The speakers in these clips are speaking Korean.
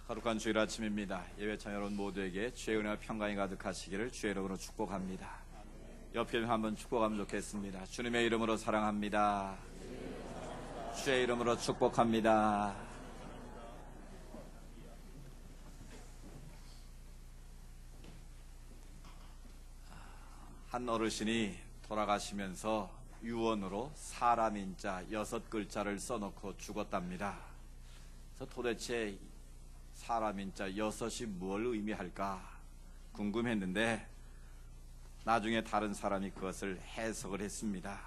거룩한 주일 아침입니다. 예배창 여러분 모두에게 주의 은혜와 평강이 가득하시기를 주의 이름으로 축복합니다. 옆에 한번 축복하면 좋겠습니다. 주님의 이름으로 사랑합니다. 주의 이름으로 축복합니다. 한 어르신이 돌아가시면서 유언으로 사람 인자 6글자를 써놓고 죽었답니다. 그래서 도대체 사람 인자 6이 뭘 의미할까 궁금했는데 나중에 다른 사람이 그것을 해석을 했습니다.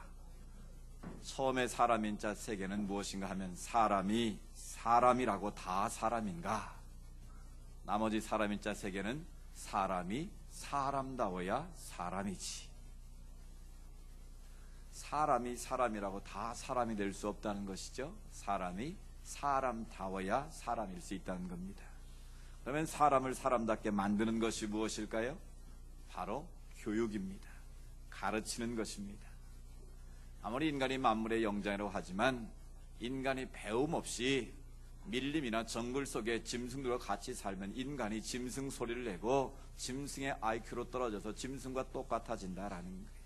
처음에 사람 인자 3개는 무엇인가 하면 사람이 사람이라고 다 사람인가, 나머지 사람 인자 3개는 사람이 사람다워야 사람이지, 사람이 사람이라고 다 사람이 될 수 없다는 것이죠. 사람이 사람다워야 사람일 수 있다는 겁니다. 그러면 사람을 사람답게 만드는 것이 무엇일까요? 바로 교육입니다. 가르치는 것입니다. 아무리 인간이 만물의 영장이라고 하지만 인간이 배움 없이 밀림이나 정글 속에 짐승들과 같이 살면 인간이 짐승 소리를 내고 짐승의 IQ로 떨어져서 짐승과 똑같아진다라는 거예요.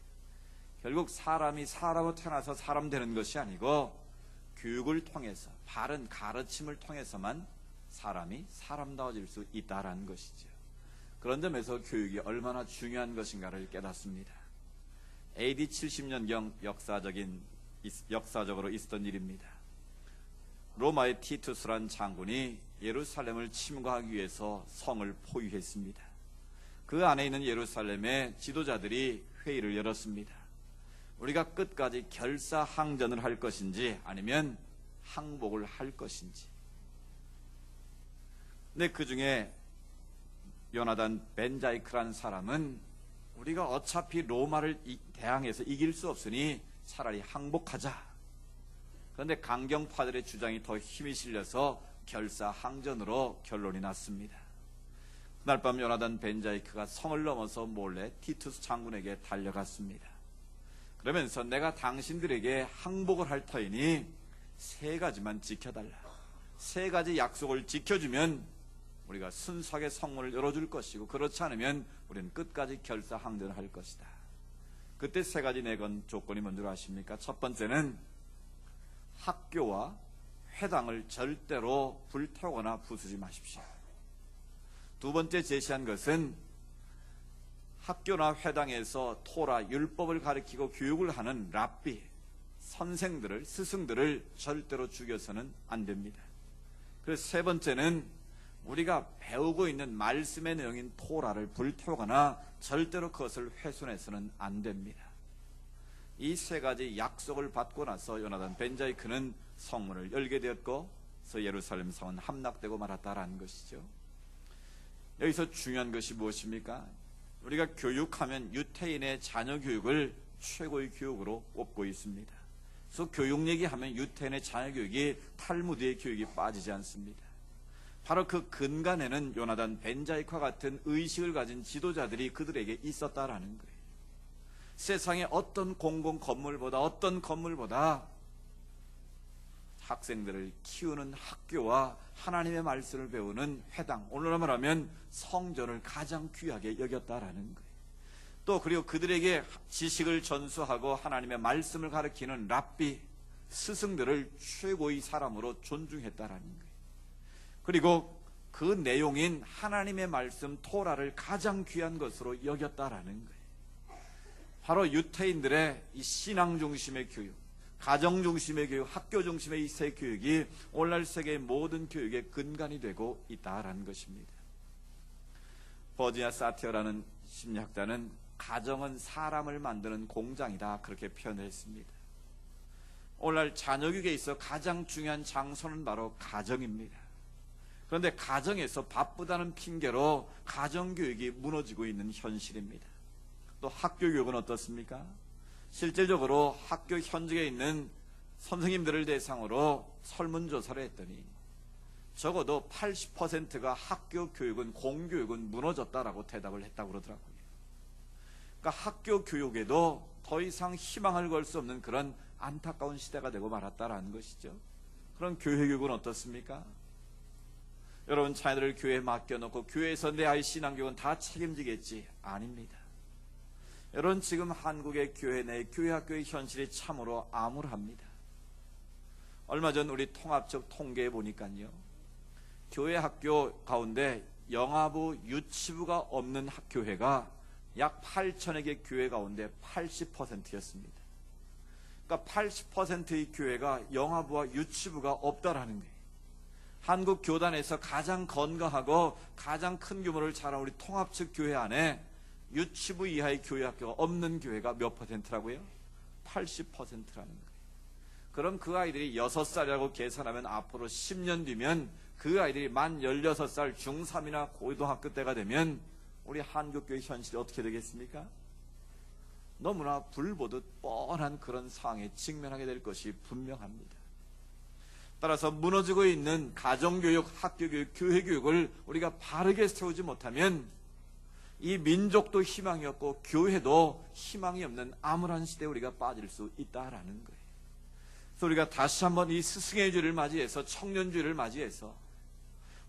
결국 사람이 사람으로 태어나서 사람 되는 것이 아니고 교육을 통해서, 바른 가르침을 통해서만 사람이 사람다워질 수 있다라는 것이죠. 그런 점에서 교육이 얼마나 중요한 것인가를 깨닫습니다. AD 70년경 역사적으로 있었던 일입니다. 로마의 티투스란 장군이 예루살렘을 침공하기 위해서 성을 포위했습니다. 그 안에 있는 예루살렘의 지도자들이 회의를 열었습니다. 우리가 끝까지 결사항전을 할 것인지 아니면 항복을 할 것인지. 근데 그 중에 요나단 벤자이크라는 사람은 우리가 어차피 로마를 대항해서 이길 수 없으니 차라리 항복하자. 그런데 강경파들의 주장이 더 힘이 실려서 결사항전으로 결론이 났습니다. 그날 밤 요나단 벤자이크가 성을 넘어서 몰래 티투스 장군에게 달려갔습니다. 그러면서 내가 당신들에게 항복을 할 터이니 3가지만 지켜달라. 3가지 약속을 지켜주면 우리가 순수하게 성문을 열어줄 것이고, 그렇지 않으면 우리는 끝까지 결사항전을 할 것이다. 그때 3가지 내건 조건이 뭔지 아십니까? 첫 번째는 학교와 회당을 절대로 불태우거나 부수지 마십시오. 두 번째 제시한 것은 학교나 회당에서 토라, 율법을 가르치고 교육을 하는 랍비, 선생들을, 스승들을 절대로 죽여서는 안 됩니다. 그래서 3번째는 우리가 배우고 있는 말씀의 내용인 토라를 불태우거나 절대로 그것을 훼손해서는 안 됩니다. 이 3가지 약속을 받고 나서 요나단 벤자이크는 성문을 열게 되었고, 그래서 예루살렘 성은 함락되고 말았다라는 것이죠. 여기서 중요한 것이 무엇입니까? 우리가 교육하면 유태인의 자녀 교육을 최고의 교육으로 꼽고 있습니다. 그래서 교육 얘기하면 유태인의 자녀 교육이 탈무드의 교육이 빠지지 않습니다. 바로 그 근간에는 요나단 벤자이크와 같은 의식을 가진 지도자들이 그들에게 있었다라는 거예요. 세상의 어떤 공공 건물보다, 어떤 건물보다 학생들을 키우는 학교와 하나님의 말씀을 배우는 회당, 오늘날 말하면 성전을 가장 귀하게 여겼다라는 거예요. 또 그리고 그들에게 지식을 전수하고 하나님의 말씀을 가르치는 랍비, 스승들을 최고의 사람으로 존중했다라는 거예요. 그리고 그 내용인 하나님의 말씀 토라를 가장 귀한 것으로 여겼다라는 거예요. 바로 유태인들의 이 신앙 중심의 교육, 가정 중심의 교육, 학교 중심의 이 3 교육이 오늘날 세계의 모든 교육의 근간이 되고 있다라는 것입니다. 버지니아 사티어라는 심리학자는 가정은 사람을 만드는 공장이다, 그렇게 표현했습니다. 오늘날 자녀교육에 있어 가장 중요한 장소는 바로 가정입니다. 그런데 가정에서 바쁘다는 핑계로 가정교육이 무너지고 있는 현실입니다. 또 학교교육은 어떻습니까? 실질적으로 학교 현직에 있는 선생님들을 대상으로 설문조사를 했더니 적어도 80%가 학교 교육은, 공교육은 무너졌다라고 대답을 했다고 그러더라고요. 그러니까 학교 교육에도 더 이상 희망을 걸 수 없는 그런 안타까운 시대가 되고 말았다라는 것이죠. 그런 교회 교육은 어떻습니까? 여러분 자녀들을 교회에 맡겨놓고 교회에서 내 아이 신앙교육은 다 책임지겠지? 아닙니다. 여러분 지금 한국의 교회 내 교회 학교의 현실이 참으로 암울합니다. 얼마 전 우리 통합적 통계에 보니까요, 교회 학교 가운데 영아부 유치부가 없는 교회가 약 8천여 개 교회 가운데 80%였습니다. 그러니까 80%의 교회가 영아부와 유치부가 없다라는 거예요. 한국 교단에서 가장 건강하고 가장 큰 규모를 자란 우리 통합적 교회 안에 유치부 이하의 교회 학교가 없는 교회가 몇 퍼센트라고요? 80%라는 거예요. 그럼 그 아이들이 6살이라고 계산하면 앞으로 10년 뒤면 그 아이들이 만 16살 중3이나 고등학교 때가 되면 우리 한국교회 현실이 어떻게 되겠습니까? 너무나 불보듯 뻔한 그런 상황에 직면하게 될 것이 분명합니다. 따라서 무너지고 있는 가정교육, 학교교육, 교회교육을 우리가 바르게 세우지 못하면 이 민족도 희망이 없고 교회도 희망이 없는 암울한 시대에 우리가 빠질 수 있다라는 거예요. 그래서 우리가 다시 한번 이 스승의 주를 맞이해서, 청년주의를 맞이해서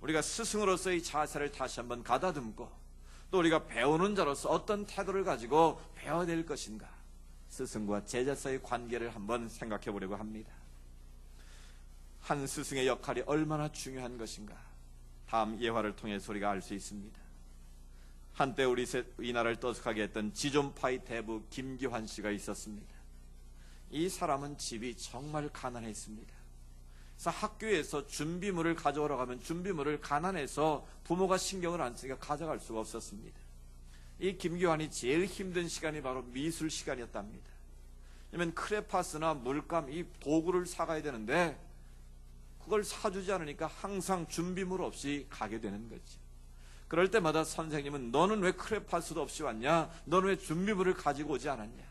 우리가 스승으로서의 자세를 다시 한번 가다듬고, 또 우리가 배우는 자로서 어떤 태도를 가지고 배워야 될 것인가, 스승과 제자 사이의 관계를 한번 생각해 보려고 합니다. 한 스승의 역할이 얼마나 중요한 것인가, 다음 예화를 통해서 우리가 알 수 있습니다. 한때 우리 이 나라를 떠들썩하게 했던 지존파의 대부 김기환 씨가 있었습니다. 이 사람은 집이 정말 가난했습니다. 그래서 학교에서 준비물을 가져오라고 하면 준비물을 가난해서 부모가 신경을 안 쓰니까 가져갈 수가 없었습니다. 이 김기환이 제일 힘든 시간이 바로 미술 시간이었답니다. 왜냐면 크레파스나 물감, 이 도구를 사가야 되는데 그걸 사주지 않으니까 항상 준비물 없이 가게 되는 거죠. 그럴 때마다 선생님은 너는 왜 크레파스도 없이 왔냐? 너는 왜 준비물을 가지고 오지 않았냐?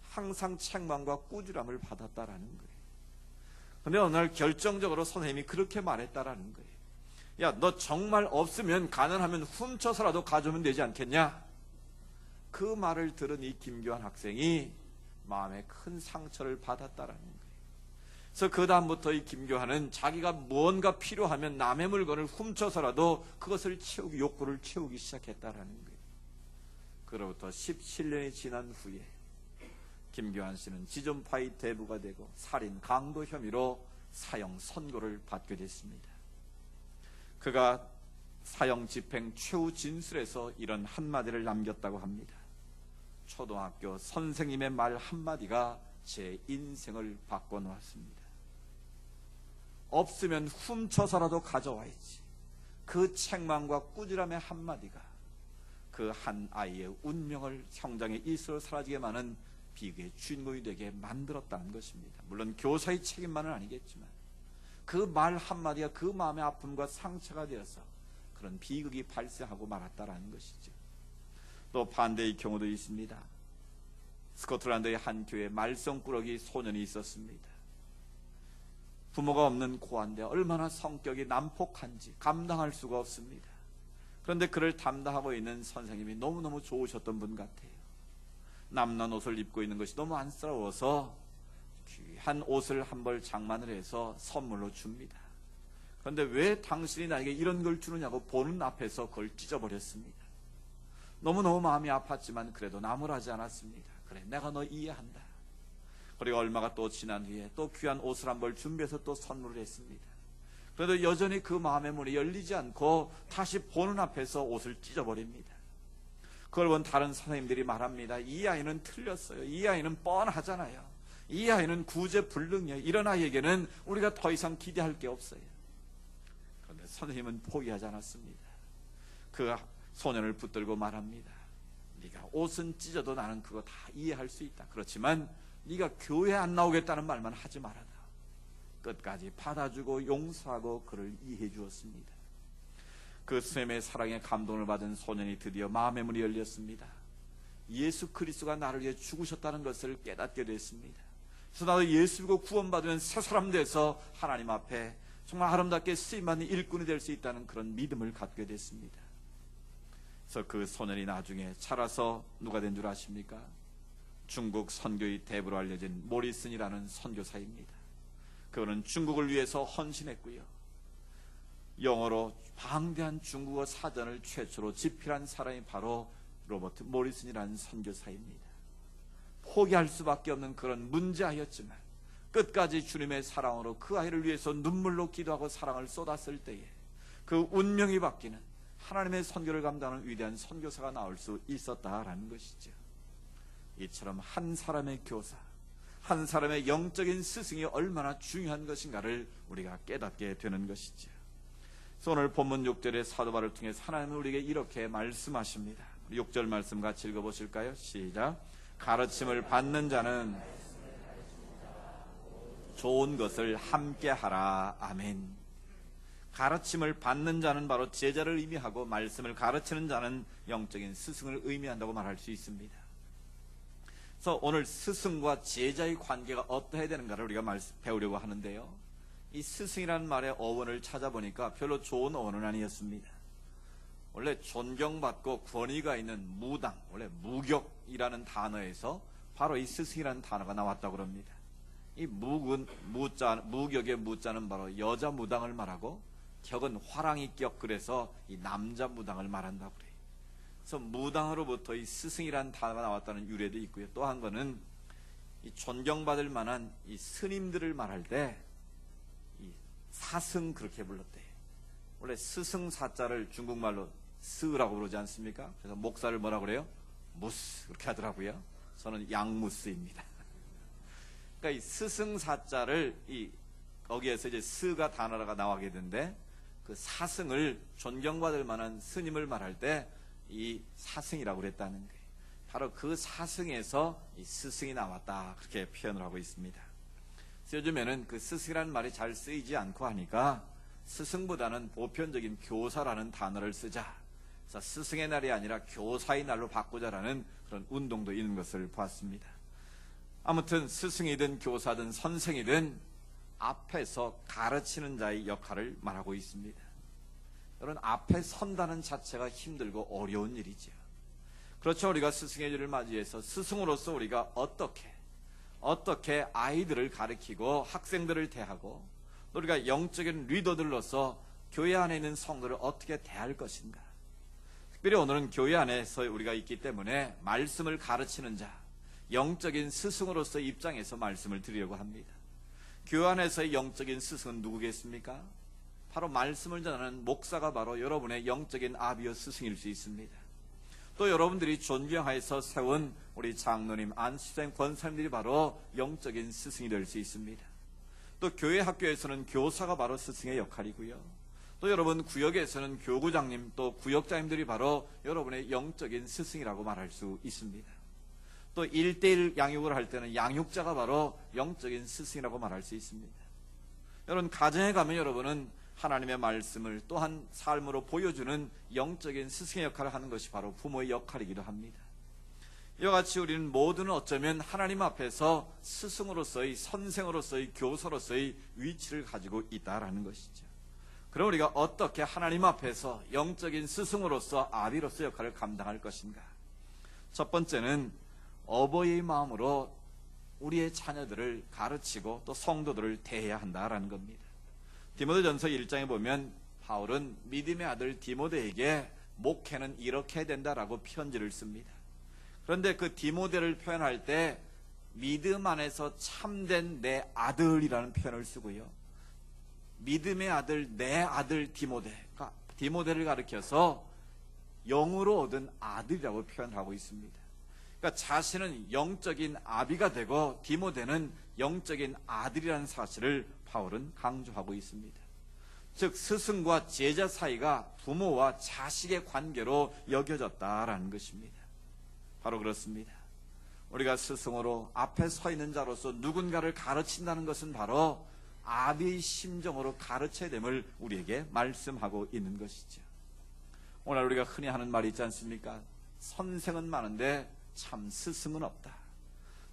항상 책망과 꾸지람을 받았다라는 거예요. 그런데 어느 날 결정적으로 선생님이 그렇게 말했다라는 거예요. 야, 너 정말 없으면 가난하면 훔쳐서라도 가져오면 되지 않겠냐? 그 말을 들은 이 김교환 학생이 마음에 큰 상처를 받았다라는 거예요. 그래서 그 다음부터 이 김교환은 자기가 무언가 필요하면 남의 물건을 훔쳐서라도 그것을 채우기, 욕구를 채우기 시작했다라는 거예요. 그로부터 17년이 지난 후에 김교환 씨는 지존파의 대부가 되고 살인, 강도 혐의로 사형 선고를 받게 됐습니다. 그가 사형 집행 최후 진술에서 이런 한마디를 남겼다고 합니다. 초등학교 선생님의 말 한마디가 제 인생을 바꿔놓았습니다. 없으면 훔쳐서라도 가져와야지. 그 책망과 꾸지람의 한마디가 그 한 아이의 운명을, 성장의 일수로 사라지게 많은 비극의 주인공이 되게 만들었다는 것입니다. 물론 교사의 책임만은 아니겠지만 그 말 한마디가 그 마음의 아픔과 상처가 되어서 그런 비극이 발생하고 말았다라는 것이죠. 또 반대의 경우도 있습니다. 스코틀랜드의 한 교회에 말썽꾸러기 소년이 있었습니다. 부모가 없는 고아인데 얼마나 성격이 난폭한지 감당할 수가 없습니다. 그런데 그를 담당하고 있는 선생님이 너무너무 좋으셨던 분 같아요. 남는 옷을 입고 있는 것이 너무 안쓰러워서 귀한 옷을 한 벌 장만을 해서 선물로 줍니다. 그런데 왜 당신이 나에게 이런 걸 주느냐고 보는 앞에서 그걸 찢어버렸습니다. 너무너무 마음이 아팠지만 그래도 나무라지 않았습니다. 그래, 내가 너 이해한다. 그리고 얼마가 또 지난 후에 또 귀한 옷을 한 벌 준비해서 또 선물을 했습니다. 그래도 여전히 그 마음의 문이 열리지 않고 다시 보는 앞에서 옷을 찢어버립니다. 그걸 본 다른 선생님들이 말합니다. 이 아이는 틀렸어요. 이 아이는 뻔하잖아요. 이 아이는 구제불능이에요. 이런 아이에게는 우리가 더 이상 기대할 게 없어요. 그런데 선생님은 포기하지 않았습니다. 그 소년을 붙들고 말합니다. 네가 옷은 찢어도 나는 그거 다 이해할 수 있다. 그렇지만 네가 교회 안 나오겠다는 말만 하지 말아라. 끝까지 받아주고 용서하고 그를 이해해 주었습니다. 그 선생님의 사랑에 감동을 받은 소년이 드디어 마음의 문이 열렸습니다. 예수 그리스도가 나를 위해 죽으셨다는 것을 깨닫게 됐습니다. 그래서 나도 예수 믿고 구원받으면 새 사람 돼서 하나님 앞에 정말 아름답게 쓰임받는 일꾼이 될 수 있다는 그런 믿음을 갖게 됐습니다. 그래서 그 소년이 나중에 자라서 누가 된 줄 아십니까? 중국 선교의 대부로 알려진 모리슨이라는 선교사입니다. 그는 중국을 위해서 헌신했고요. 영어로 방대한 중국어 사전을 최초로 집필한 사람이 바로 로버트 모리슨이라는 선교사입니다. 포기할 수밖에 없는 그런 문제아이였지만 끝까지 주님의 사랑으로 그 아이를 위해서 눈물로 기도하고 사랑을 쏟았을 때에 그 운명이 바뀌는 하나님의 선교를 감당하는 위대한 선교사가 나올 수 있었다라는 것이죠. 이처럼 한 사람의 교사, 한 사람의 영적인 스승이 얼마나 중요한 것인가를 우리가 깨닫게 되는 것이죠. 그래서 오늘 본문 6절의 사도 바울을 통해서 하나님은 우리에게 이렇게 말씀하십니다. 6절 말씀 같이 읽어보실까요? 시작. 가르침을 받는 자는 좋은 것을 함께 하라. 아멘. 가르침을 받는 자는 바로 제자를 의미하고 말씀을 가르치는 자는 영적인 스승을 의미한다고 말할 수 있습니다. 그래서 오늘 스승과 제자의 관계가 어떠해야 되는가를 우리가 배우려고 하는데요. 이 스승이라는 말의 어원을 찾아보니까 별로 좋은 어원은 아니었습니다. 원래 존경받고 권위가 있는 무당, 원래 무격이라는 단어에서 바로 이 스승이라는 단어가 나왔다고 합니다. 이 무격의 무자는 바로 여자 무당을 말하고 격은 화랑이 격, 그래서 이 남자 무당을 말한다고 그래요. 그래서 무당으로부터 이 스승이라는 단어가 나왔다는 유래도 있고요. 또 한 거는 이 존경받을 만한 이 스님들을 말할 때 이 사승 그렇게 불렀대요. 원래 스승 사자를 중국말로 스라고 부르지 않습니까? 그래서 목사를 뭐라 그래요? 무스 그렇게 하더라고요. 저는 양무스입니다. 그러니까 이 스승 사자를 거기에서 이제 스가 단어가 나오게 되는데 그 사승을 존경받을 만한 스님을 말할 때 이 사승이라고 그랬다는 거예요. 바로 그 사승에서 이 스승이 나왔다 그렇게 표현을 하고 있습니다. 그래서 요즘에는 그 스승이라는 말이 잘 쓰이지 않고 하니까 스승보다는 보편적인 교사라는 단어를 쓰자. 그래서 스승의 날이 아니라 교사의 날로 바꾸자라는 그런 운동도 있는 것을 보았습니다. 아무튼 스승이든 교사든 선생이든 앞에서 가르치는 자의 역할을 말하고 있습니다. 여러분, 앞에 선다는 자체가 힘들고 어려운 일이죠. 그렇죠. 우리가 스승의 일을 맞이해서 스승으로서 우리가 어떻게 아이들을 가르치고 학생들을 대하고 또 우리가 영적인 리더들로서 교회 안에 있는 성도를 어떻게 대할 것인가. 특별히 오늘은 교회 안에서 우리가 있기 때문에 말씀을 가르치는 자, 영적인 스승으로서 입장에서 말씀을 드리려고 합니다. 교회 안에서의 영적인 스승은 누구겠습니까? 바로 말씀을 전하는 목사가 바로 여러분의 영적인 아비여 스승일 수 있습니다. 또 여러분들이 존경하여서 세운 우리 장로님, 안수생 권사님들이 바로 영적인 스승이 될 수 있습니다. 또 교회 학교에서는 교사가 바로 스승의 역할이고요. 또 여러분 구역에서는 교구장님 또 구역장님들이 바로 여러분의 영적인 스승이라고 말할 수 있습니다. 또 1:1 양육을 할 때는 양육자가 바로 영적인 스승이라고 말할 수 있습니다. 여러분 가정에 가면 여러분은 하나님의 말씀을 또한 삶으로 보여주는 영적인 스승의 역할을 하는 것이 바로 부모의 역할이기도 합니다. 이와 같이 우리는 모두는 어쩌면 하나님 앞에서 스승으로서의, 선생으로서의, 교사로서의 위치를 가지고 있다라는 것이죠. 그럼 우리가 어떻게 하나님 앞에서 영적인 스승으로서 아비로서 역할을 감당할 것인가? 첫 번째는 어버이의 마음으로 우리의 자녀들을 가르치고 또 성도들을 대해야 한다라는 겁니다. 디모데전서 1장에 보면 바울은 믿음의 아들 디모데에게 목회는 이렇게 해야 된다라고 편지를 씁니다. 그런데 그 디모데를 표현할 때 믿음 안에서 참된 내 아들이라는 표현을 쓰고요. 믿음의 아들, 내 아들 디모데, 그러니까 디모데를 가리켜서 영으로 얻은 아들이라고 표현하고 있습니다. 그러니까 자신은 영적인 아비가 되고 디모데는 영적인 아들이라는 사실을 바울은 강조하고 있습니다. 즉 스승과 제자 사이가 부모와 자식의 관계로 여겨졌다라는 것입니다. 바로 그렇습니다. 우리가 스승으로 앞에 서 있는 자로서 누군가를 가르친다는 것은 바로 아비의 심정으로 가르쳐야 됨을 우리에게 말씀하고 있는 것이죠. 오늘 우리가 흔히 하는 말이 있지 않습니까? 선생은 많은데 참 스승은 없다.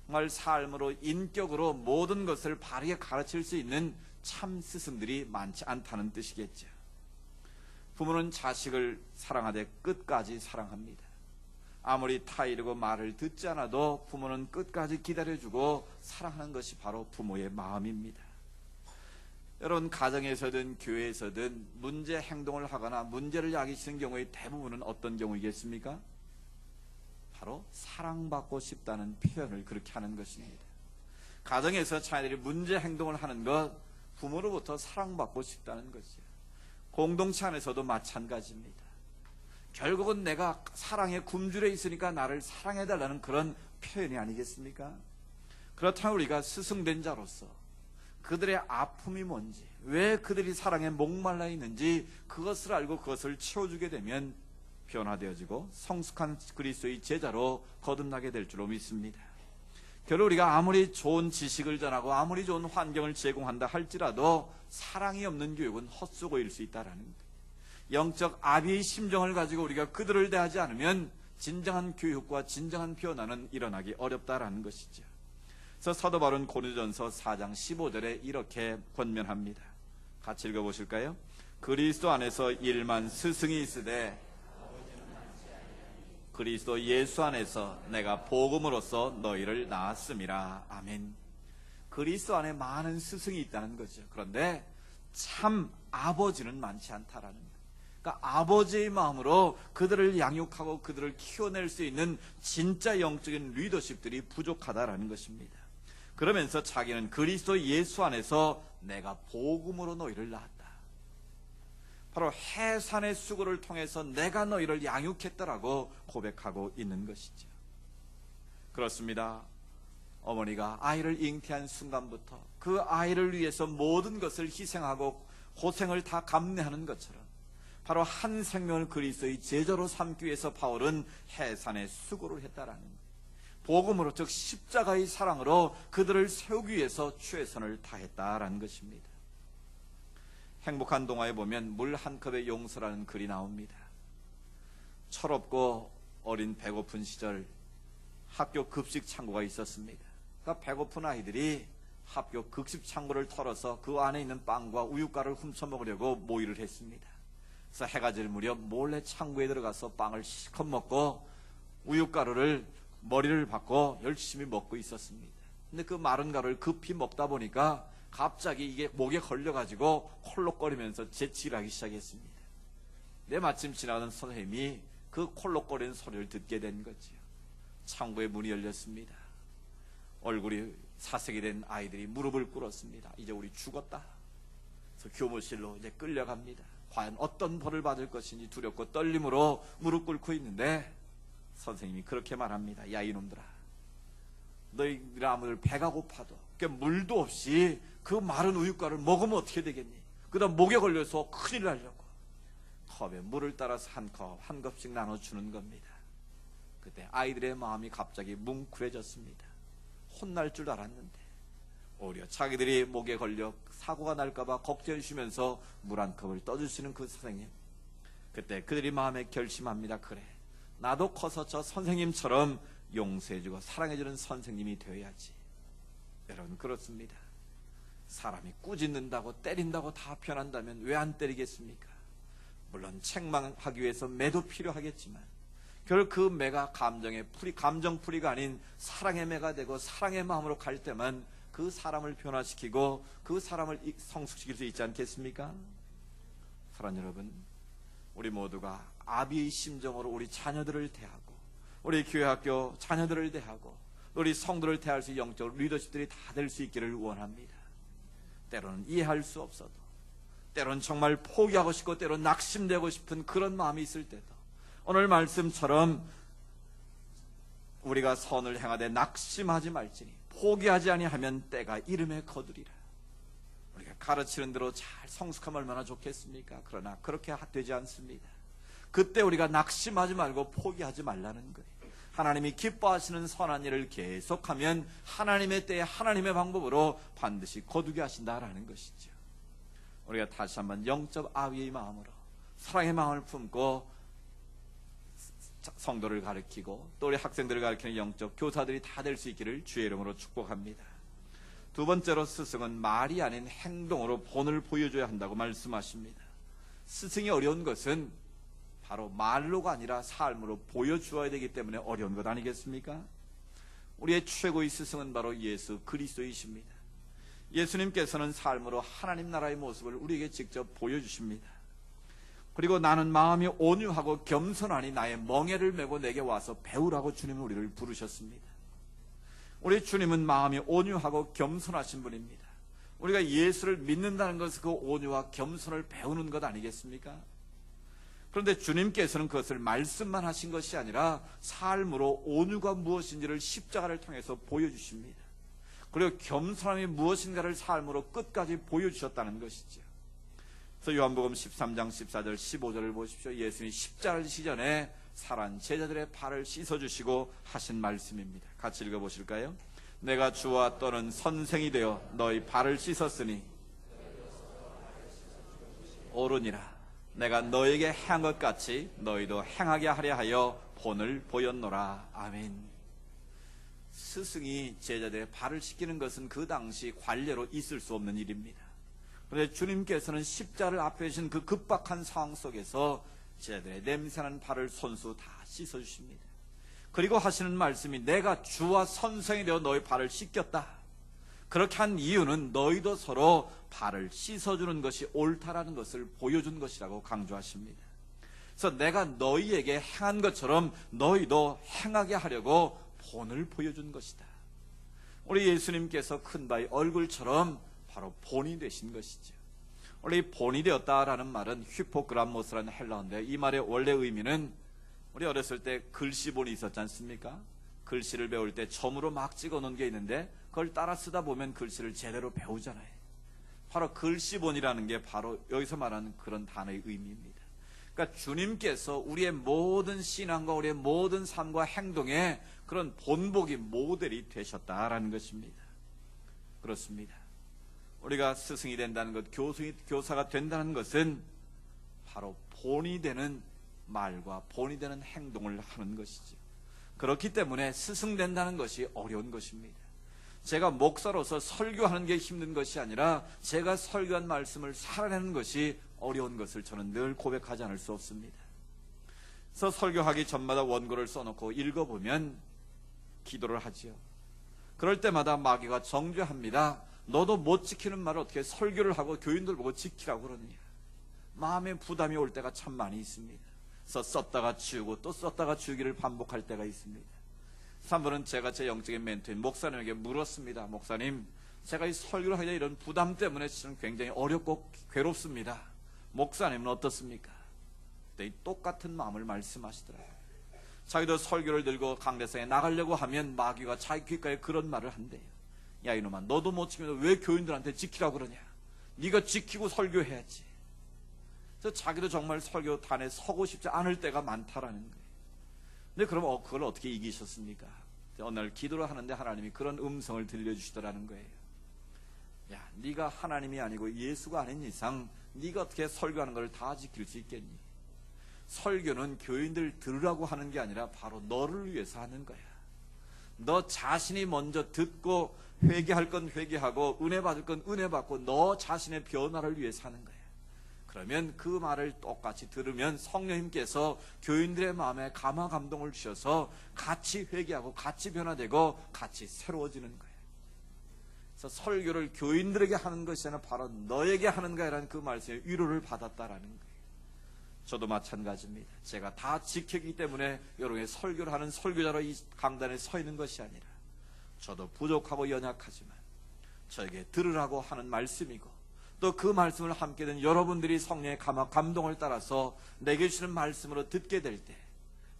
정말 삶으로 인격으로 모든 것을 바르게 가르칠 수 있는 참 스승들이 많지 않다는 뜻이겠죠. 부모는 자식을 사랑하되 끝까지 사랑합니다. 아무리 타이르고 말을 듣지 않아도 부모는 끝까지 기다려주고 사랑하는 것이 바로 부모의 마음입니다. 여러분, 가정에서든 교회에서든 문제 행동을 하거나 문제를 야기치는 경우의 대부분은 어떤 경우이겠습니까? 바로 사랑받고 싶다는 표현을 그렇게 하는 것입니다. 가정에서 자녀들이 문제 행동을 하는 것, 부모로부터 사랑받고 싶다는 것이에요. 공동체 안에서도 마찬가지입니다. 결국은 내가 사랑에 굶주려 있으니까 나를 사랑해달라는 그런 표현이 아니겠습니까? 그렇다면 우리가 스승된 자로서 그들의 아픔이 뭔지, 왜 그들이 사랑에 목말라 있는지 그것을 알고 그것을 채워주게 되면 변화되어지고 성숙한 그리스도의 제자로 거듭나게 될 줄로 믿습니다. 결국 우리가 아무리 좋은 지식을 전하고 아무리 좋은 환경을 제공한다 할지라도 사랑이 없는 교육은 헛수고일 수 있다는 거예요. 영적 아비의 심정을 가지고 우리가 그들을 대하지 않으면 진정한 교육과 진정한 변화는 일어나기 어렵다라는 것이죠. 그래서 사도 바울은 고린도전서 4장 15절에 이렇게 권면합니다. 같이 읽어보실까요? 그리스도 안에서 일만 스승이 있으되 그리스도 예수 안에서 내가 복음으로써 너희를 낳았음이라. 아멘. 그리스도 안에 많은 스승이 있다는 거죠. 그런데 참 아버지는 많지 않다라는 거예요. 그러니까 아버지의 마음으로 그들을 양육하고 그들을 키워낼 수 있는 진짜 영적인 리더십들이 부족하다라는 것입니다. 그러면서 자기는 그리스도 예수 안에서 내가 복음으로 너희를 낳았다. 바로 해산의 수고를 통해서 내가 너희를 양육했다라고 고백하고 있는 것이죠. 그렇습니다. 어머니가 아이를 잉태한 순간부터 그 아이를 위해서 모든 것을 희생하고 고생을 다 감내하는 것처럼 바로 한 생명을 그리스도의 제자로 삼기 위해서 바울은 해산의 수고를 했다라는 거예요. 복음으로, 즉 십자가의 사랑으로 그들을 세우기 위해서 최선을 다했다라는 것입니다. 행복한 동화에 보면 물 한 컵의 용서라는 글이 나옵니다. 철없고 어린 배고픈 시절 학교 급식 창고가 있었습니다. 그러니까 배고픈 아이들이 학교 급식 창고를 털어서 그 안에 있는 빵과 우유가루를 훔쳐 먹으려고 모의를 했습니다. 그래서 해가 질 무렵 몰래 창고에 들어가서 빵을 실컷 먹고 우유가루를 머리를 박고 열심히 먹고 있었습니다. 근데 그 마른 가루를 급히 먹다 보니까 갑자기 이게 목에 걸려가지고 콜록거리면서 재치를 하기 시작했습니다. 내 마침 지나가는 선생님이 그 콜록거리는 소리를 듣게 된 거지요. 창고의 문이 열렸습니다. 얼굴이 사색이 된 아이들이 무릎을 꿇었습니다. 이제 우리 죽었다. 그래서 교무실로 이제 끌려갑니다. 과연 어떤 벌을 받을 것인지 두렵고 떨림으로 무릎 꿇고 있는데 선생님이 그렇게 말합니다. 야 이놈들아, 너희들 아무들 배가 고파도 물도 없이 그 마른 우유가루를 먹으면 어떻게 되겠니? 그다음 목에 걸려서 큰일 나려고 컵에 물을 따라서 한 컵 한 컵씩 나눠주는 겁니다. 그때 아이들의 마음이 갑자기 뭉클해졌습니다. 혼날 줄 알았는데 오히려 자기들이 목에 걸려 사고가 날까봐 걱정해주면서 물 한 컵을 떠주시는 그 선생님. 그때 그들이 마음에 결심합니다. 그래, 나도 커서 저 선생님처럼 용서해주고 사랑해주는 선생님이 되어야지. 여러분, 그렇습니다. 사람이 꾸짖는다고 때린다고 다 변한다면 왜 안 때리겠습니까? 물론 책망하기 위해서 매도 필요하겠지만 결국 그 매가 감정풀이가 아닌 사랑의 매가 되고 사랑의 마음으로 갈 때만 그 사람을 변화시키고 그 사람을 성숙시킬 수 있지 않겠습니까? 사랑하는 여러분, 우리 모두가 아비의 심정으로 우리 자녀들을 대하고 우리 교회학교 자녀들을 대하고 우리 성도를 대할 수 있는 영적 리더십들이 다 될 수 있기를 원합니다. 때로는 이해할 수 없어도, 때로는 정말 포기하고 싶고 때로는 낙심되고 싶은 그런 마음이 있을 때도 오늘 말씀처럼 우리가 선을 행하되 낙심하지 말지니 포기하지 아니하면 때가 이름에 거두리라. 우리가 가르치는 대로 잘 성숙하면 얼마나 좋겠습니까? 그러나 그렇게 되지 않습니다. 그때 우리가 낙심하지 말고 포기하지 말라는 거예요. 하나님이 기뻐하시는 선한 일을 계속하면 하나님의 때에 하나님의 방법으로 반드시 거두게 하신다라는 것이죠. 우리가 다시 한번 영적 아비의 마음으로 사랑의 마음을 품고 성도를 가르치고 또 우리 학생들을 가르치는 영적 교사들이 다 될 수 있기를 주의 이름으로 축복합니다. 두 번째로 스승은 말이 아닌 행동으로 본을 보여줘야 한다고 말씀하십니다. 스승이 어려운 것은 바로 말로가 아니라 삶으로 보여주어야 되기 때문에 어려운 것 아니겠습니까? 우리의 최고의 스승은 바로 예수 그리스도이십니다. 예수님께서는 삶으로 하나님 나라의 모습을 우리에게 직접 보여주십니다. 그리고 나는 마음이 온유하고 겸손하니 나의 멍에를 메고 내게 와서 배우라고 주님은 우리를 부르셨습니다. 우리 주님은 마음이 온유하고 겸손하신 분입니다. 우리가 예수를 믿는다는 것은 그 온유와 겸손을 배우는 것 아니겠습니까? 그런데 주님께서는 그것을 말씀만 하신 것이 아니라 삶으로 온유가 무엇인지를 십자가를 통해서 보여주십니다. 그리고 겸손함이 무엇인가를 삶으로 끝까지 보여주셨다는 것이죠. 그래서 요한복음 13장 14절 15절을 보십시오. 예수님이 십자가를 지시 전에 살한 제자들의 발을 씻어주시고 하신 말씀입니다. 같이 읽어보실까요? 내가 주와 또는 선생이 되어 너희 발을 씻었으니 옳으니라. 내가 너에게 행한 것 같이 너희도 행하게 하려 하여 본을 보였노라. 아멘. 스승이 제자들의 발을 씻기는 것은 그 당시 관례로 있을 수 없는 일입니다. 그런데 주님께서는 십자가를 앞에 계신 그 급박한 상황 속에서 제자들의 냄새나는 발을 손수 다 씻어주십니다. 그리고 하시는 말씀이 내가 주와 선생이 되어 너희 발을 씻겼다. 그렇게 한 이유는 너희도 서로 발을 씻어주는 것이 옳다라는 것을 보여준 것이라고 강조하십니다. 그래서 내가 너희에게 행한 것처럼 너희도 행하게 하려고 본을 보여준 것이다. 우리 예수님께서 큰 바위 얼굴처럼 바로 본이 되신 것이죠. 원래 이 본이 되었다라는 말은 휘포그람모스라는 헬라어인데 이 말의 원래 의미는 우리 어렸을 때 글씨본이 있었지 않습니까? 글씨를 배울 때 점으로 막 찍어놓은 게 있는데 그걸 따라 쓰다 보면 글씨를 제대로 배우잖아요. 바로 글씨본이라는 게 바로 여기서 말하는 그런 단어의 의미입니다. 그러니까 주님께서 우리의 모든 신앙과 우리의 모든 삶과 행동에 그런 본보기 모델이 되셨다라는 것입니다. 그렇습니다. 우리가 스승이 된다는 것, 교사가 된다는 것은 바로 본이 되는 말과 본이 되는 행동을 하는 것이죠. 그렇기 때문에 스승 된다는 것이 어려운 것입니다. 제가 목사로서 설교하는 게 힘든 것이 아니라 제가 설교한 말씀을 살아내는 것이 어려운 것을 저는 늘 고백하지 않을 수 없습니다. 그래서 설교하기 전마다 원고를 써놓고 읽어보면 기도를 하지요. 그럴 때마다 마귀가 정죄합니다. 너도 못 지키는 말을 어떻게 설교를 하고 교인들 보고 지키라고 그러느냐. 마음에 부담이 올 때가 참 많이 있습니다. 그래서 썼다가 지우고 또 썼다가 지우기를 반복할 때가 있습니다. 한 번은 제가 제 영적인 멘토인 목사님에게 물었습니다. 목사님, 제가 이 설교를 하기에 이런 부담 때문에 지금 굉장히 어렵고 괴롭습니다. 목사님은 어떻습니까? 그때 똑같은 마음을 말씀하시더라고요. 자기도 설교를 들고 강대상에 나가려고 하면 마귀가 자기 귓가에 그런 말을 한대요. 야 이놈아, 너도 못 지키면서 왜 교인들한테 지키라고 그러냐. 네가 지키고 설교해야지. 그래서 자기도 정말 설교단에 서고 싶지 않을 때가 많다라는 거예요. 근데 그럼 그걸 어떻게 이기셨습니까? 어느 날 기도를 하는데 하나님이 그런 음성을 들려주시더라는 거예요. 야, 네가 하나님이 아니고 예수가 아닌 이상 네가 어떻게 설교하는 걸 다 지킬 수 있겠니? 설교는 교인들 들으라고 하는 게 아니라 바로 너를 위해서 하는 거야. 너 자신이 먼저 듣고 회개할 건 회개하고 은혜 받을 건 은혜 받고 너 자신의 변화를 위해서 하는 거야. 그러면 그 말을 똑같이 들으면 성령님께서 교인들의 마음에 감화 감동을 주셔서 같이 회개하고 같이 변화되고 같이 새로워지는 거예요. 그래서 설교를 교인들에게 하는 것이 아니라 바로 너에게 하는 거라는 그 말씀에 위로를 받았다라는 거예요. 저도 마찬가지입니다. 제가 다 지켰기 때문에 여러분의 설교를 하는 설교자로 이 강단에 서 있는 것이 아니라 저도 부족하고 연약하지만 저에게 들으라고 하는 말씀이고 또 그 말씀을 함께 듣는 여러분들이 성령의 감화 감동을 따라서 내게 주시는 말씀으로 듣게 될 때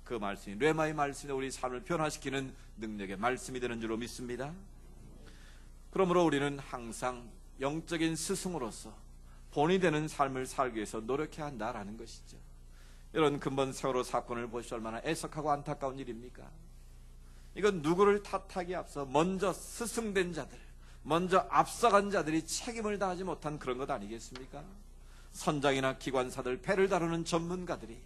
그 말씀이 뢰마의 말씀이 우리 삶을 변화시키는 능력의 말씀이 되는 줄로 믿습니다. 그러므로 우리는 항상 영적인 스승으로서 본이 되는 삶을 살기 위해서 노력해야 한다라는 것이죠. 이런 근본 세월호 사건을 보시오. 얼마나 애석하고 안타까운 일입니까? 이건 누구를 탓하기에 앞서 먼저 스승된 자들, 먼저 앞서간 자들이 책임을 다하지 못한 그런 것 아니겠습니까? 선장이나 기관사들, 배를 다루는 전문가들이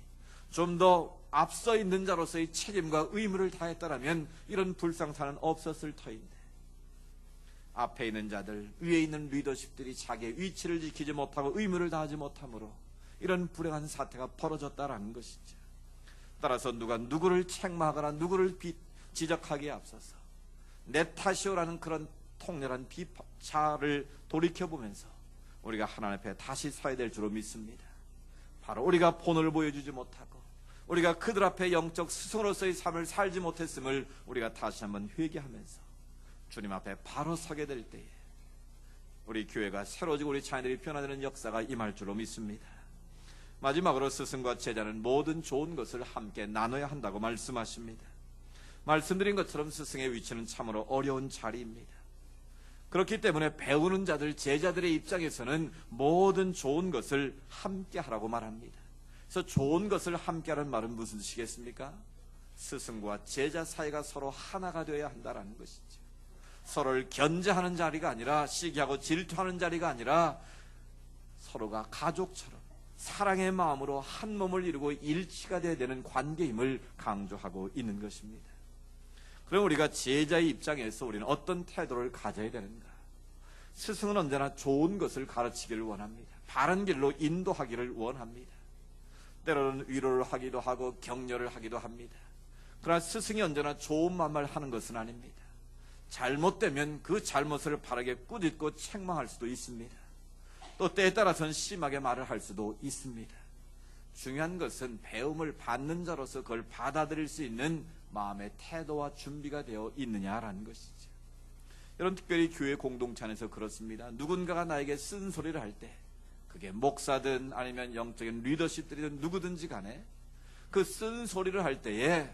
좀 더 앞서 있는 자로서의 책임과 의무를 다했더라면 이런 불상사는 없었을 터인데 앞에 있는 자들, 위에 있는 리더십들이 자기의 위치를 지키지 못하고 의무를 다하지 못함으로 이런 불행한 사태가 벌어졌다라는 것이죠. 따라서 누가 누구를 책망하거나 누구를 지적하기에 앞서서 내 탓이오라는 그런 통렬한 차를 돌이켜보면서 우리가 하나님 앞에 다시 서야 될 줄로 믿습니다. 바로 우리가 본을 보여주지 못하고 우리가 그들 앞에 영적 스승으로서의 삶을 살지 못했음을 우리가 다시 한번 회개하면서 주님 앞에 바로 서게 될 때에 우리 교회가 새로워지고 우리 자녀들이 변화되는 역사가 임할 줄로 믿습니다. 마지막으로 스승과 제자는 모든 좋은 것을 함께 나눠야 한다고 말씀하십니다. 말씀드린 것처럼 스승의 위치는 참으로 어려운 자리입니다. 그렇기 때문에 배우는 자들, 제자들의 입장에서는 모든 좋은 것을 함께 하라고 말합니다. 그래서 좋은 것을 함께 하는 말은 무슨 뜻이겠습니까? 스승과 제자 사이가 서로 하나가 되어야 한다는 것이죠. 서로를 견제하는 자리가 아니라, 시기하고 질투하는 자리가 아니라 서로가 가족처럼 사랑의 마음으로 한 몸을 이루고 일치가 되어야 되는 관계임을 강조하고 있는 것입니다. 그럼 우리가 제자의 입장에서 우리는 어떤 태도를 가져야 되는가? 스승은 언제나 좋은 것을 가르치기를 원합니다. 바른 길로 인도하기를 원합니다. 때로는 위로를 하기도 하고 격려를 하기도 합니다. 그러나 스승이 언제나 좋은 말만 하는 것은 아닙니다. 잘못되면 그 잘못을 바르게 꾸짖고 책망할 수도 있습니다. 또 때에 따라서는 심하게 말을 할 수도 있습니다. 중요한 것은 배움을 받는 자로서 그걸 받아들일 수 있는 마음의 태도와 준비가 되어 있느냐라는 것이죠. 여러분, 특별히 교회 공동체 안에서 그렇습니다. 누군가가 나에게 쓴소리를 할 때, 그게 목사든 아니면 영적인 리더십들이든 누구든지 간에 그 쓴소리를 할 때에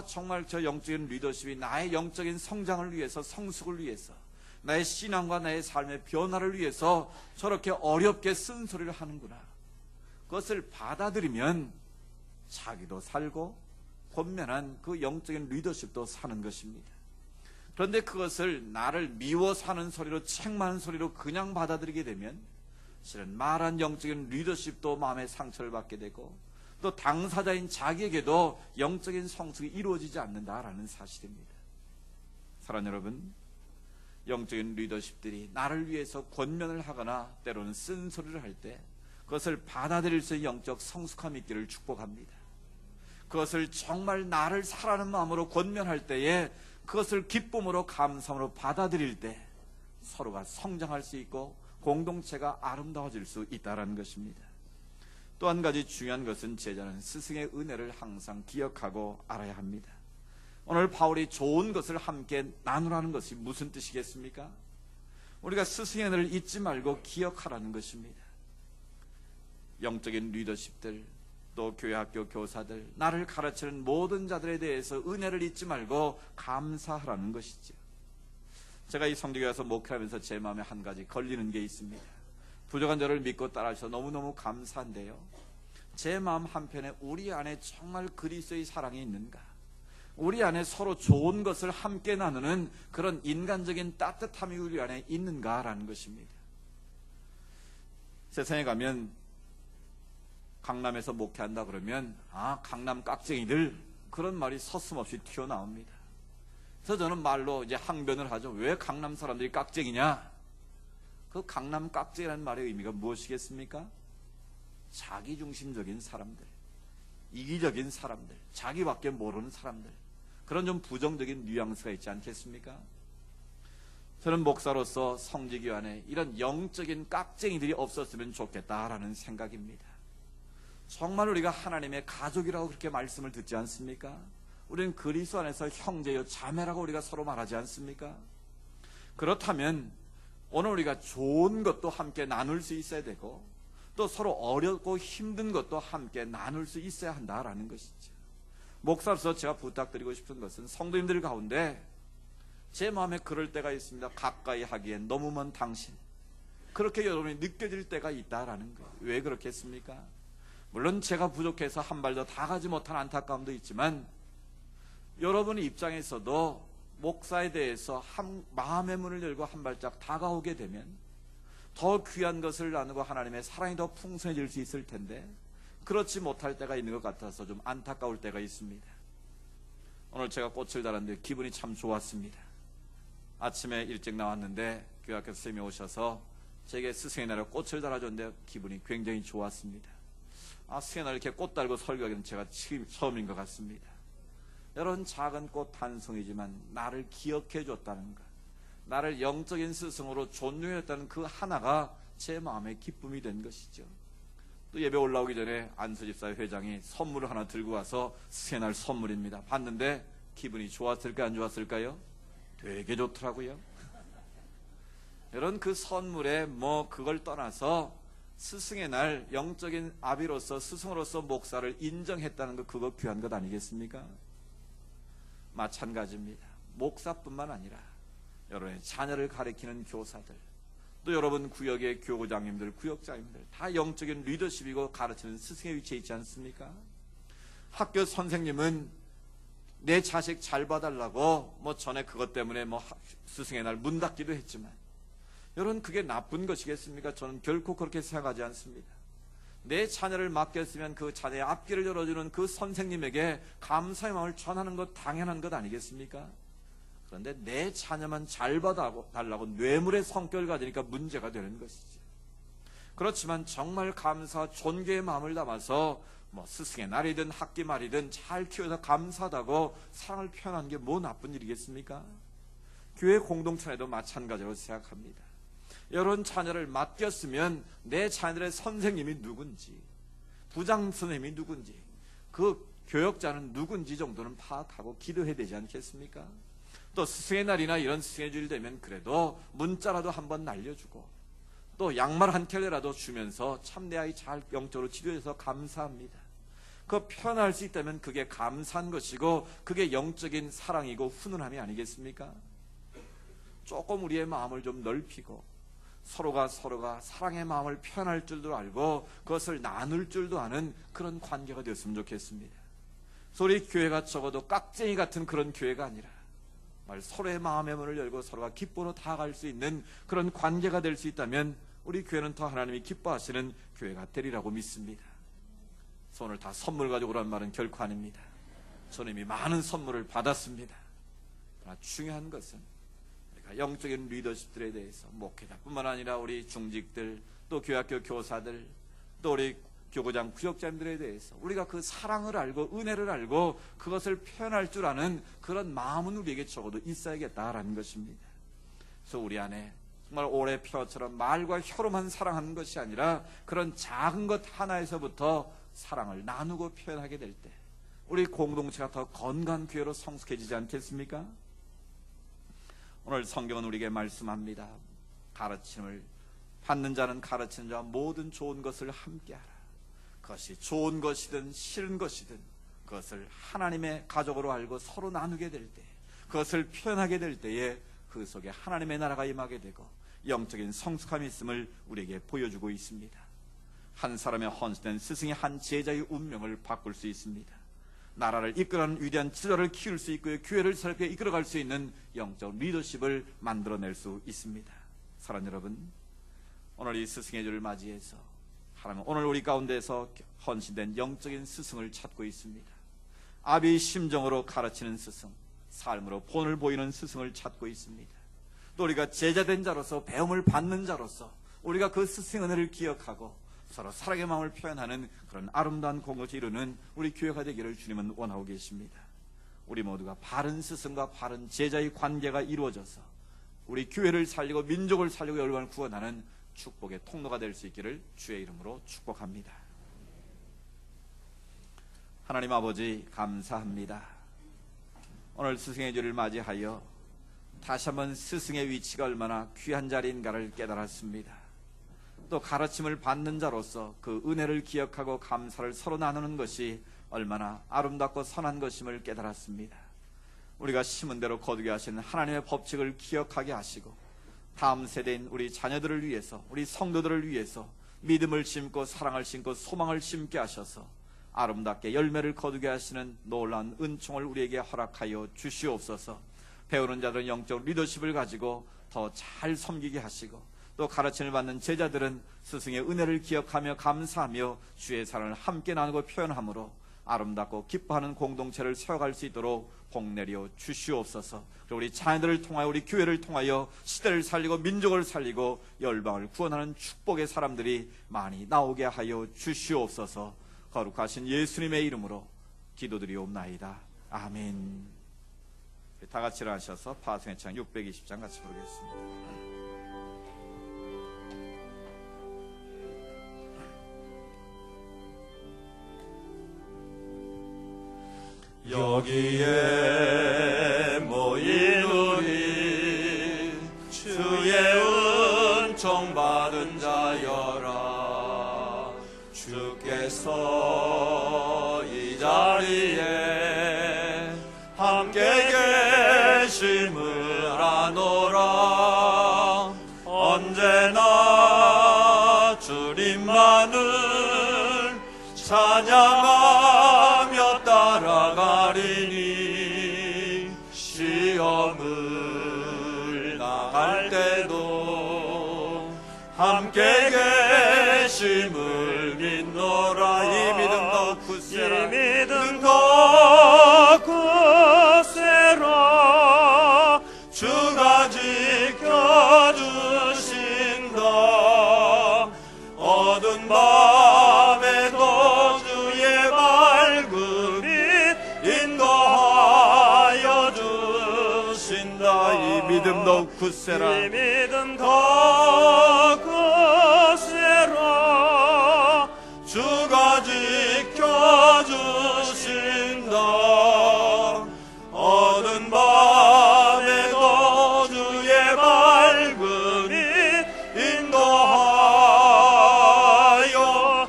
정말 저 영적인 리더십이 나의 영적인 성장을 위해서, 성숙을 위해서, 나의 신앙과 나의 삶의 변화를 위해서 저렇게 어렵게 쓴소리를 하는구나. 그것을 받아들이면 자기도 살고 권면한 그 영적인 리더십도 사는 것입니다. 그런데 그것을 나를 미워서 하는 소리로, 책망하는 소리로 그냥 받아들이게 되면 실은 말한 영적인 리더십도 마음의 상처를 받게 되고 또 당사자인 자기에게도 영적인 성숙이 이루어지지 않는다라는 사실입니다. 사랑하는 여러분, 영적인 리더십들이 나를 위해서 권면을 하거나 때로는 쓴소리를 할 때 그것을 받아들일 수 있는 영적 성숙함이 있기를 축복합니다. 그것을 정말 나를 사랑하는 마음으로 권면할 때에 그것을 기쁨으로, 감사함으로 받아들일 때 서로가 성장할 수 있고 공동체가 아름다워질 수 있다는 것입니다. 또 한 가지 중요한 것은 제자는 스승의 은혜를 항상 기억하고 알아야 합니다. 오늘 바울이 좋은 것을 함께 나누라는 것이 무슨 뜻이겠습니까? 우리가 스승의 은혜를 잊지 말고 기억하라는 것입니다. 영적인 리더십들, 또 교회 학교 교사들, 나를 가르치는 모든 자들에 대해서 은혜를 잊지 말고 감사하라는 것이죠. 제가 이 성지교회 와서 목회하면서 제 마음에 한 가지 걸리는 게 있습니다. 부족한 저를 믿고 따라주셔서 너무너무 감사한데요, 제 마음 한편에 우리 안에 정말 그리스도의 사랑이 있는가? 우리 안에 서로 좋은 것을 함께 나누는 그런 인간적인 따뜻함이 우리 안에 있는가라는 것입니다. 세상에 가면 강남에서 목회한다 그러면 강남 깍쟁이들, 그런 말이 서슴없이 튀어나옵니다. 그래서 저는 말로 이제 항변을 하죠. 왜 강남 사람들이 깍쟁이냐? 그 강남 깍쟁이라는 말의 의미가 무엇이겠습니까? 자기중심적인 사람들, 이기적인 사람들, 자기밖에 모르는 사람들, 그런 좀 부정적인 뉘앙스가 있지 않겠습니까? 저는 목사로서 성지교회 안에 이런 영적인 깍쟁이들이 없었으면 좋겠다라는 생각입니다. 정말 우리가 하나님의 가족이라고 그렇게 말씀을 듣지 않습니까? 우리는 그리스도 안에서 형제요 자매라고 우리가 서로 말하지 않습니까? 그렇다면 오늘 우리가 좋은 것도 함께 나눌 수 있어야 되고 또 서로 어렵고 힘든 것도 함께 나눌 수 있어야 한다라는 것이죠. 목사로서 제가 부탁드리고 싶은 것은 성도님들 가운데 제 마음에 그럴 때가 있습니다. 가까이 하기엔 너무 먼 당신, 그렇게 여러분이 느껴질 때가 있다라는 거예요. 왜 그렇겠습니까? 물론 제가 부족해서 한 발 더 다가지 못한 안타까움도 있지만 여러분의 입장에서도 목사에 대해서 마음의 문을 열고 한 발짝 다가오게 되면 더 귀한 것을 나누고 하나님의 사랑이 더 풍성해질 수 있을 텐데 그렇지 못할 때가 있는 것 같아서 좀 안타까울 때가 있습니다. 오늘 제가 꽃을 달았는데 기분이 참 좋았습니다. 아침에 일찍 나왔는데 교회 학교 선생님이 오셔서 제게 스승의 날에 꽃을 달아줬는데 기분이 굉장히 좋았습니다. 스승의 날 이렇게 꽃 달고 설교하기는 제가 처음인 것 같습니다. 여러분, 작은 꽃 한 송이지만 나를 기억해 줬다는 것, 나를 영적인 스승으로 존중했다는 그 하나가 제 마음의 기쁨이 된 것이죠. 또 예배 올라오기 전에 안수집사 회장이 선물을 하나 들고 와서 새날 선물입니다. 봤는데 기분이 좋았을까요? 안 좋았을까요? 되게 좋더라고요. 여러분, 그 선물에 그걸 떠나서 스승의 날 영적인 아비로서 스승으로서 목사를 인정했다는 것, 그거 귀한 것 아니겠습니까? 마찬가지입니다. 목사뿐만 아니라 여러분의 자녀를 가리키는 교사들, 또 여러분 구역의 교구장님들, 구역장님들 다 영적인 리더십이고 가르치는 스승의 위치에 있지 않습니까? 학교 선생님은 내 자식 잘 봐달라고 전에 그것 때문에 스승의 날 문 닫기도 했지만, 여러분 그게 나쁜 것이겠습니까? 저는 결코 그렇게 생각하지 않습니다. 내 자녀를 맡겼으면 그 자녀의 앞길을 열어주는 그 선생님에게 감사의 마음을 전하는 것 당연한 것 아니겠습니까? 그런데 내 자녀만 잘 봐달라고 뇌물의 성격을 가지니까 문제가 되는 것이지. 그렇지만 정말 감사, 존경의 마음을 담아서 스승의 날이든 학기 말이든 잘 키워서 감사하다고 사랑을 표현하는 게 나쁜 일이겠습니까? 교회 공동체에도 마찬가지로 생각합니다. 여러분 자녀를 맡겼으면 내 자녀의 선생님이 누군지, 부장 선생님이 누군지, 그 교역자는 누군지 정도는 파악하고 기도해야 되지 않겠습니까? 또 스승의 날이나 이런 스승의 주일 되면 그래도 문자라도 한번 날려주고, 또 양말 한 켤레라도 주면서 참 내 아이 잘 영적으로 치료해서 감사합니다. 그 표현할 수 있다면 그게 감사한 것이고, 그게 영적인 사랑이고 훈훈함이 아니겠습니까? 조금 우리의 마음을 좀 넓히고 서로가 사랑의 마음을 표현할 줄도 알고 그것을 나눌 줄도 아는 그런 관계가 되었으면 좋겠습니다. 그래서 우리 교회가 적어도 깍쟁이 같은 그런 교회가 아니라 서로의 마음의 문을 열고 서로가 기쁨으로 다가갈 수 있는 그런 관계가 될 수 있다면 우리 교회는 더 하나님이 기뻐하시는 교회가 되리라고 믿습니다. 그래서 오늘 다 선물 가지고 오라는 말은 결코 아닙니다. 저는 이미 많은 선물을 받았습니다. 그러나 중요한 것은 영적인 리더십들에 대해서 목회자뿐만 아니라 우리 중직들, 또 교학교 교사들, 또 우리 교구장 구역장들에 대해서 우리가 그 사랑을 알고 은혜를 알고 그것을 표현할 줄 아는 그런 마음은 우리에게 적어도 있어야겠다라는 것입니다. 그래서 우리 안에 정말 오래 펴처럼 말과 혀로만 사랑하는 것이 아니라 그런 작은 것 하나에서부터 사랑을 나누고 표현하게 될 때 우리 공동체가 더 건강한 교회로 성숙해지지 않겠습니까? 오늘 성경은 우리에게 말씀합니다. 가르침을 받는 자는 가르치는 자와 모든 좋은 것을 함께하라. 그것이 좋은 것이든 싫은 것이든 그것을 하나님의 가족으로 알고 서로 나누게 될 때, 그것을 표현하게 될 때에 그 속에 하나님의 나라가 임하게 되고 영적인 성숙함이 있음을 우리에게 보여주고 있습니다. 한 사람의 헌신된 스승이 한 제자의 운명을 바꿀 수 있습니다. 나라를 이끌어가는 위대한 지도자를 키울 수 있고요, 교회를 새롭게 이끌어갈 수 있는 영적 리더십을 만들어낼 수 있습니다. 사랑하는 여러분, 오늘 이 스승의 주를 맞이해서 하나님은 오늘 우리 가운데서 헌신된 영적인 스승을 찾고 있습니다. 아비의 심정으로 가르치는 스승, 삶으로 본을 보이는 스승을 찾고 있습니다. 또 우리가 제자된 자로서, 배움을 받는 자로서 우리가 그 스승의 은혜를 기억하고 서로 사랑의 마음을 표현하는 그런 아름다운 공동체 이루는 우리 교회가 되기를 주님은 원하고 계십니다. 우리 모두가 바른 스승과 바른 제자의 관계가 이루어져서 우리 교회를 살리고 민족을 살리고 열방을 구원하는 축복의 통로가 될 수 있기를 주의 이름으로 축복합니다. 하나님 아버지, 감사합니다. 오늘 스승의 주를 맞이하여 다시 한번 스승의 위치가 얼마나 귀한 자리인가를 깨달았습니다. 또 가르침을 받는 자로서 그 은혜를 기억하고 감사를 서로 나누는 것이 얼마나 아름답고 선한 것임을 깨달았습니다. 우리가 심은 대로 거두게 하시는 하나님의 법칙을 기억하게 하시고 다음 세대인 우리 자녀들을 위해서, 우리 성도들을 위해서 믿음을 심고 사랑을 심고 소망을 심게 하셔서 아름답게 열매를 거두게 하시는 놀라운 은총을 우리에게 허락하여 주시옵소서. 배우는 자들은 영적 리더십을 가지고 더 잘 섬기게 하시고, 또 가르침을 받는 제자들은 스승의 은혜를 기억하며 감사하며 주의 사랑을 함께 나누고 표현함으로 아름답고 기뻐하는 공동체를 세워갈 수 있도록 복내려 주시옵소서. 그리고 우리 자녀들을 통하여, 우리 교회를 통하여 시대를 살리고 민족을 살리고 열방을 구원하는 축복의 사람들이 많이 나오게 하여 주시옵소서. 거룩하신 예수님의 이름으로 기도드리옵나이다. 아멘. 다 같이 일어나셔서 파송의 창 620장 같이 부르겠습니다. 여기에 모인 우리 주의 은총 받은 자여라. 주께서 이 자리에 함께 계심을 아노라. 언제나 주님만을 찬양하며 따라가리니 시험을 나갈 때도 함께 계심을 믿노라. 이 믿음 더 굳세라. 이 믿음 더 굳세라. 주가 지켜주신다. 어두운 밤에도 주의 밝은 빛 인도하여 주신다. 이 믿음 더 굳세라. 이 믿음 더 굳세라. 주가 지켜주신다. 어두운 밤에도 주의 밝은 빛 인도하여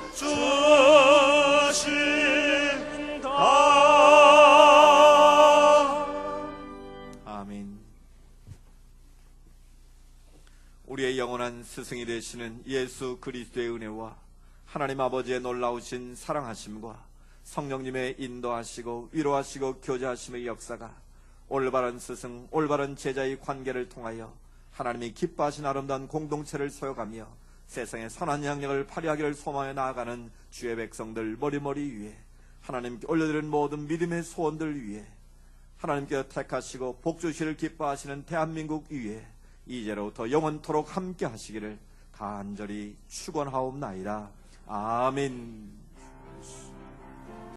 주신다. 아멘. 우리의 영원한 스승이 되시는 예수 그리스도의 은혜와 하나님 아버지의 놀라우신 사랑하심과 성령님의 인도하시고 위로하시고 교제하심의 역사가 올바른 스승, 올바른 제자의 관계를 통하여 하나님이 기뻐하신 아름다운 공동체를 세워가며 세상의 선한 양력을 발휘하기를 소망해 나아가는 주의 백성들 머리머리 위에 하나님께 올려드리는 모든 믿음의 소원들 위에 하나님께서 택하시고 복주시를 기뻐하시는 대한민국 위에 이제로부터 영원토록 함께 하시기를 간절히 축원하옵나이다. 아멘.